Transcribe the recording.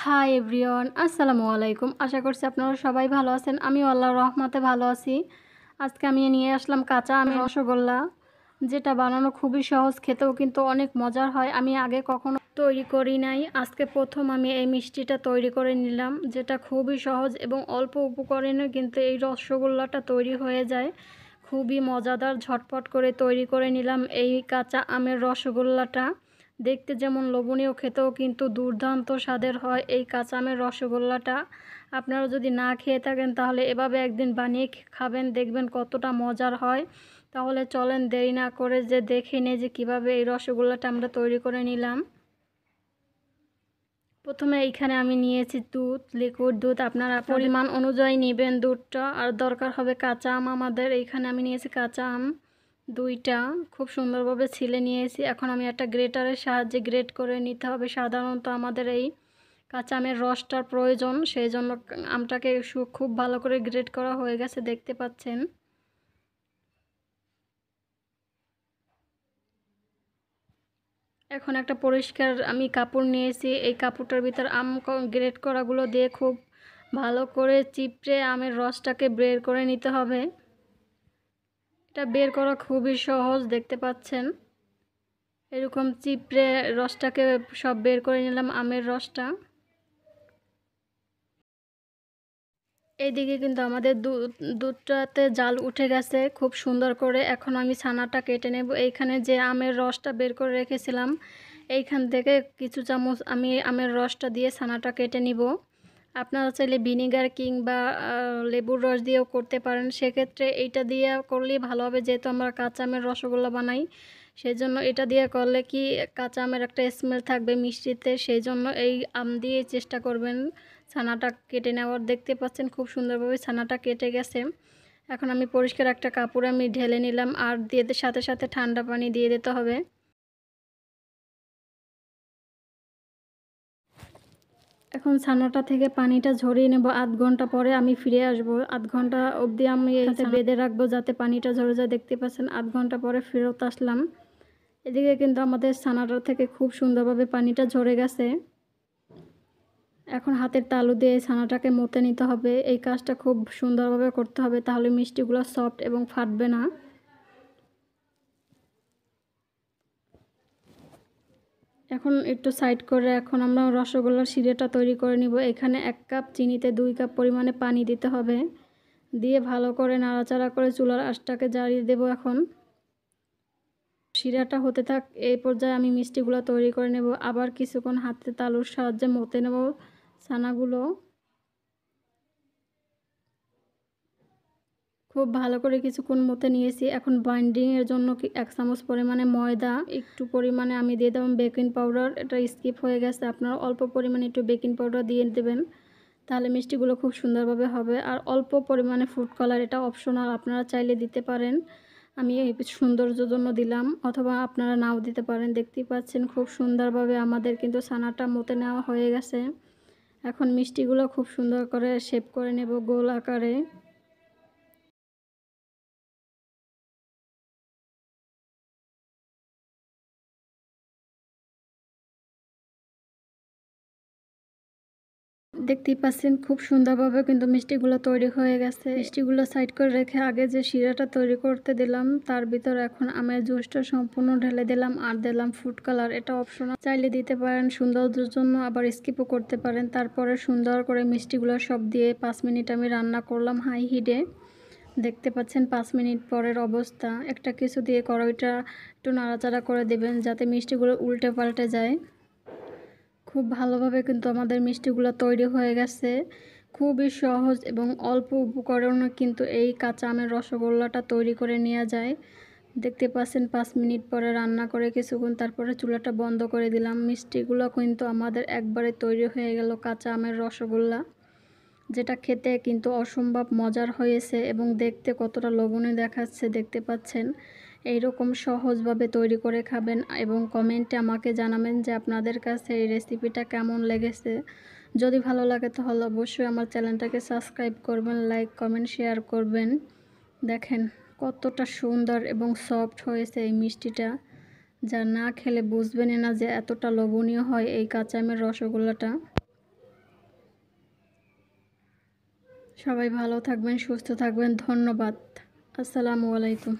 Hi everyone, আসসালামু আলাইকুম। আশা করছি আপনারা সবাই ভালো আছেন। আমিও আল্লাহর রহমতে ভালো আছি। আজকে আমি নিয়ে আসলাম কাঁচা আমের রসগোল্লা, যেটা বানানো খুবই সহজ, খেতেও কিন্তু অনেক মজার হয়। আমি আগে কখনো তৈরি করি নাই, আজকে প্রথম আমি এই মিষ্টিটা তৈরি করে নিলাম, যেটা খুবই সহজ এবং অল্প উপকরণে কিন্তু এই রসগোল্লাটা তৈরি হয়ে যায়। খুবই মজাদার, ঝটপট করে তৈরি করে নিলাম এই কাঁচা আমের রসগোল্লাটা। দেখতে যেমন লোভনীয়, খেতেও কিন্তু দুর্দান্ত স্বাদের হয় এই কাঁচা আমের রসগোল্লাটা। আপনারা যদি না খেয়ে থাকেন তাহলে এভাবে একদিন বানিয়ে খাবেন, দেখবেন কতটা মজার হয়। তাহলে চলেন দেরি না করে যে দেখে নিই যে কীভাবে এই রসগোল্লাটা আমরা তৈরি করে নিলাম। প্রথমে এইখানে আমি নিয়েছি দুধ, লিকুইড দুধ। আপনারা পরিমাণ অনুযায়ী নেবেন দুধটা। আর দরকার হবে কাঁচা আম আমাদের। এইখানে আমি নিয়েছি কাঁচা আম দুইটা, খুব সুন্দরভাবে ছিলে নিয়েছি। এখন আমি একটা গ্রেটারের সাহায্যে গ্রেট করে নিতে হবে। সাধারণত আমাদের এই কাঁচা আমের রসটার প্রয়োজন, সেই জন্য আমটাকে খুব ভালো করে গ্রেট করা হয়ে গেছে, দেখতে পাচ্ছেন। এখন একটা পরিষ্কার আমি কাপড় নিয়েছি, এই কাপড়টার ভিতর আম গ্রেট করাগুলো দিয়ে খুব ভালো করে চিপড়ে আমের রসটাকে বের করে নিতে হবে। এটা বের করা খুবই সহজ, দেখতে পাচ্ছেন। এরকম চিপড়ে রসটাকে সব বের করে নিলাম, আমের রসটা। এইদিকে কিন্তু আমাদের দুধটাতে জাল উঠে গেছে খুব সুন্দর করে। এখন আমি ছানাটা কেটে নেব। এইখানে যে আমের রসটা বের করে রেখেছিলাম, এইখান থেকে কিছু চামচ আমি আমের রসটা দিয়ে ছানাটা কেটে নিব। আপনারা চাইলে ভিনেগার কিংবা লেবুর রস দিয়েও করতে পারেন। সেক্ষেত্রে এইটা দিয়ে করলেই ভালো হবে, যেহেতু আমরা কাঁচা আমের রসগোল্লা বানাই। সেই জন্য এটা দিয়ে করলে কি কাঁচা আমের একটা স্মেল থাকবে মিষ্টিতে, সেই জন্য এই আম দিয়ে চেষ্টা করবেন ছানাটা কেটে নেওয়ার। দেখতে পাচ্ছেন খুব সুন্দরভাবে ছানাটা কেটে গেছে। এখন আমি পরিষ্কার একটা কাপড়ে আমি ঢেলে নিলাম, আর দিয়ে সাথে সাথে ঠান্ডা পানি দিয়ে দিতে হবে। এখন ছানাটা থেকে পানিটা ঝরিয়ে নেব। আধ ঘন্টা পরে আমি ফিরে আসব। আধ ঘন্টা অবধি আমি এটাতে বেঁধে রাখবো যাতে পানিটা ঝরে যায়। দেখতে পাচ্ছেন আধ ঘন্টা পরে ফেরত আসলাম। এদিকে কিন্তু আমাদের ছানাটা থেকে খুব সুন্দরভাবে পানিটা ঝরে গেছে। এখন হাতের তালু দিয়ে ছানাটাকে মতে নিতে হবে। এই কাজটা খুব সুন্দরভাবে করতে হবে, তাহলে মিষ্টিগুলো সফট এবং ফাটবে না। এখন একটু সাইড করে এখন আমরা রসগোল্লার শিরাটা তৈরি করে নিব। এখানে 1 কাপ চিনিতে 2 কাপ পরিমাণে পানি দিতে হবে। দিয়ে ভালো করে নাড়াচাড়া করে চুলার আঁচটাকে জ্বালিয়ে দেব। এখন শিরাটা হতে থাক, এই পর্যায়ে আমি মিষ্টিগুলো তৈরি করে নেব। আবার কিছুক্ষণ হাতে তালুর সাহায্যে মতে নেব ছানাগুলো। খুব ভালো করে কিছুক্ষণ মতে নিয়েছি। এখন বাইন্ডিংয়ের জন্য 1 চামচ পরিমাণে ময়দা, একটু পরিমাণে আমি দিয়ে দেব বেকিং পাউডার। এটা স্কিপ হয়ে গেছে, আপনারা অল্প পরিমাণে একটু বেকিং পাউডার দিয়ে দেবেন, তাহলে মিষ্টিগুলো খুব সুন্দরভাবে হবে। আর অল্প পরিমাণে ফুড কালার, এটা অপশনাল, আপনারা চাইলে দিতে পারেন। আমি এই সৌন্দর্যের জন্য দিলাম, অথবা আপনারা নাও দিতে পারেন। দেখতেই পাচ্ছেন খুব সুন্দরভাবে আমাদের কিন্তু ছানাটা মতে নেওয়া হয়ে গেছে। এখন মিষ্টিগুলো খুব সুন্দর করে শেপ করে নেব গোল আকারে। দেখতেই পাচ্ছেন খুব সুন্দরভাবে কিন্তু মিষ্টিগুলো তৈরি হয়ে গেছে। মিষ্টিগুলো সাইড করে রেখে আগে যে শিরাটা তৈরি করতে দিলাম তার ভিতর এখন আমের জুসটা সম্পূর্ণ ঢেলে দিলাম, আর দিলাম ফুড কালার। এটা অপশনাল, চাইলে দিতে পারেন সৌন্দর্যের জন্য, আবার স্কিপও করতে পারেন। তারপরে সুন্দর করে মিষ্টিগুলো সব দিয়ে 5 মিনিট আমি রান্না করলাম হাই হিটে। দেখতে পাচ্ছেন 5 মিনিট পরের অবস্থা। একটা কিছু দিয়ে কড়াইটা একটু নাড়াচাড়া করে দেবেন যাতে মিষ্টিগুলো উল্টে পাল্টে যায়। খুব ভালোভাবে কিন্তু আমাদের মিষ্টিগুলো তৈরি হয়ে গেছে। খুবই সহজ এবং অল্প উপকরণে কিন্তু এই কাঁচা আমের রসগোল্লাটা তৈরি করে নেওয়া যায়। দেখতে পাচ্ছেন 5 মিনিট পরে রান্না করে কিছুক্ষণ তারপরে চুলাটা বন্ধ করে দিলাম। মিষ্টিগুলো কিন্তু আমাদের একবারে তৈরি হয়ে গেল কাঁচা আমের রসগোল্লা, যেটা খেতে কিন্তু অসম্ভব মজার হয়েছে এবং দেখতে কতটা লোভনীয় দেখাচ্ছে, দেখতে পাচ্ছেন। এইরকম সহজভাবে তৈরি করে খাবেন এবং কমেন্টে আমাকে জানাবেন যে আপনাদের কাছে এই রেসিপিটা কেমন লেগেছে। যদি ভালো লাগে তাহলে অবশ্যই আমার চ্যানেলটাকে সাবস্ক্রাইব করবেন, লাইক কমেন্ট শেয়ার করবেন। দেখেন কতটা সুন্দর এবং সফট হয়েছে এই মিষ্টিটা, যা না খেলে বুঝবেনই না যে এতটা লোভনীয় হয় এই কাঁচা আমের রসগোল্লাটা। সবাই ভালো থাকবেন, সুস্থ থাকবেন। ধন্যবাদ। আসসালামু আলাইকুম।